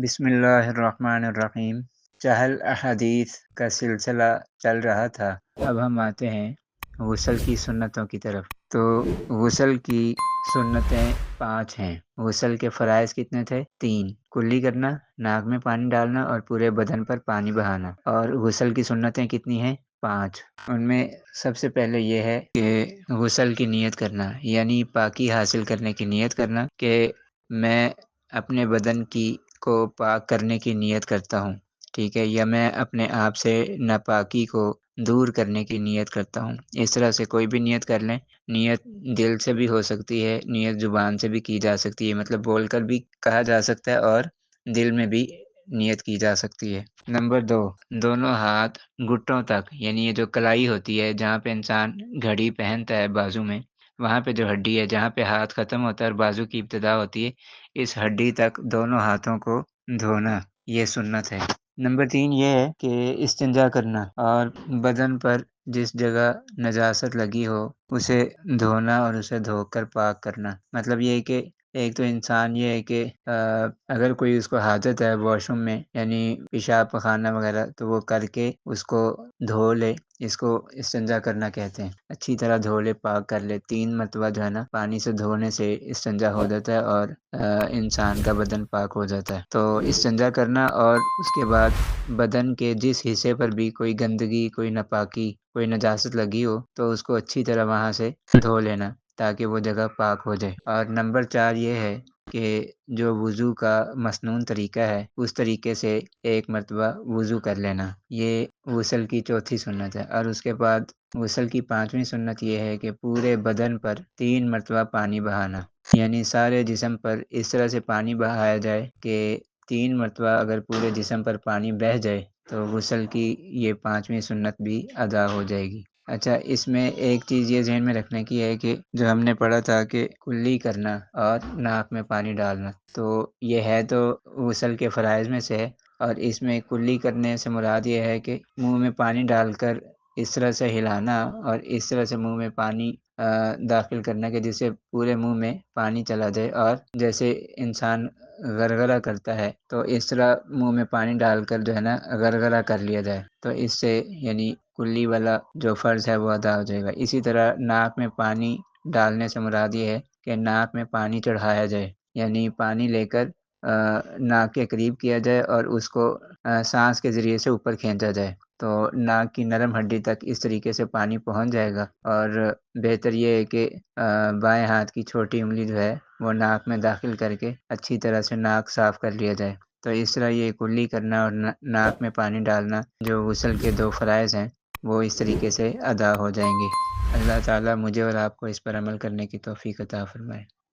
بسم اللہ الرحمن الرحیم۔ چہل احادیث کا سلسلہ چل رہا تھا، اب ہم آتے ہیں غسل کی سنتوں کی طرف۔ تو غسل کی سنتیں 5 ہیں۔ غسل کے فرائض کتنے تھے؟ 3۔ کلی کرنا، ناک میں پانی ڈالنا اور پورے بدن پر پانی بہانا۔ اور غسل کی سنتیں کتنی ہیں؟ 5۔ ان میں سب سے پہلے یہ ہے کہ غسل کی نیت کرنا، یعنی پاکی حاصل کرنے کی نیت کرنا کہ میں اپنے بدن کو پاک کرنے کی نیت کرتا ہوں، ٹھیک ہے، یا میں اپنے آپ سے ناپاکی کو دور کرنے کی نیت کرتا ہوں۔ اس طرح سے کوئی بھی نیت کر لیں۔ نیت دل سے بھی ہو سکتی ہے، نیت زبان سے بھی کی جا سکتی ہے، مطلب بول کر بھی کہا جا سکتا ہے اور دل میں بھی نیت کی جا سکتی ہے۔ نمبر 2، دونوں ہاتھ گھٹنوں تک، یعنی یہ جو کلائی ہوتی ہے جہاں پہ انسان گھڑی پہنتا ہے بازو میں، وہاں پہ جو ہڈی ہے جہاں پہ ہاتھ ختم ہوتا ہے اور بازو کی ابتدا ہوتی ہے، اس ہڈی تک دونوں ہاتھوں کو دھونا، یہ سنت ہے۔ نمبر 3 یہ ہے کہ استنجا کرنا اور بدن پر جس جگہ نجاست لگی ہو اسے دھونا اور اسے دھو کر پاک کرنا۔ مطلب یہ ہے کہ ایک تو انسان یہ ہے کہ اگر کوئی اس کو حاجت ہے واش روم میں، یعنی پیشاب پخانہ وغیرہ، تو وہ کر کے اس کو دھو لے، اس کو استنجا کرنا کہتے ہیں۔ اچھی طرح دھو لے، پاک کر لے۔ 3 مرتبہ جو ہے نا پانی سے دھونے سے استنجا ہو جاتا ہے اور انسان کا بدن پاک ہو جاتا ہے۔ تو استنجا کرنا اور اس کے بعد بدن کے جس حصے پر بھی کوئی گندگی، کوئی ناپاکی، کوئی نجاست لگی ہو تو اس کو اچھی طرح وہاں سے دھو لینا تاکہ وہ جگہ پاک ہو جائے۔ اور نمبر 4 یہ ہے کہ جو وضو کا مسنون طریقہ ہے اس طریقے سے 1 مرتبہ وضو کر لینا، یہ غسل کی چوتھی سنت ہے۔ اور اس کے بعد غسل کی 5ویں سنت یہ ہے کہ پورے بدن پر 3 مرتبہ پانی بہانا، یعنی سارے جسم پر اس طرح سے پانی بہایا جائے کہ 3 مرتبہ اگر پورے جسم پر پانی بہہ جائے تو غسل کی یہ 5ویں سنت بھی ادا ہو جائے گی۔ اچھا، اس میں ایک چیز یہ ذہن میں رکھنے کی ہے کہ جو ہم نے پڑھا تھا کہ کلی کرنا اور ناک میں پانی ڈالنا، تو یہ ہے تو غسل کے فرائض میں سے ہے، اور اس میں کلی کرنے سے مراد یہ ہے کہ منہ میں پانی ڈال کر اس طرح سے ہلانا اور اس طرح سے منہ میں پانی داخل کرنا کہ جس سے پورے منہ میں پانی چلا جائے، اور جیسے انسان غرغرہ کرتا ہے تو اس طرح منہ میں پانی ڈال کر جو ہے نا غرغرہ کر لیا جائے، تو اس سے یعنی کلی والا جو فرض ہے وہ ادا ہو جائے گا۔ اسی طرح ناک میں پانی ڈالنے سے مراد یہ ہے کہ ناک میں پانی چڑھایا جائے، یعنی پانی لے کر ناک کے قریب کیا جائے اور اس کو سانس کے ذریعے سے اوپر کھینچا جائے، تو ناک کی نرم ہڈی تک اس طریقے سے پانی پہنچ جائے گا۔ اور بہتر یہ ہے کہ بائیں ہاتھ کی چھوٹی انگلی جو ہے وہ ناک میں داخل کر کے اچھی طرح سے ناک صاف کر لیا جائے۔ تو اس طرح یہ کلی کرنا اور ناک میں پانی ڈالنا جو غسل کے 2 فرائض ہیں وہ اس طریقے سے ادا ہو جائیں گے۔ اللہ تعالیٰ مجھے اور آپ کو اس پر عمل کرنے کی توفیق عطا فرمائے۔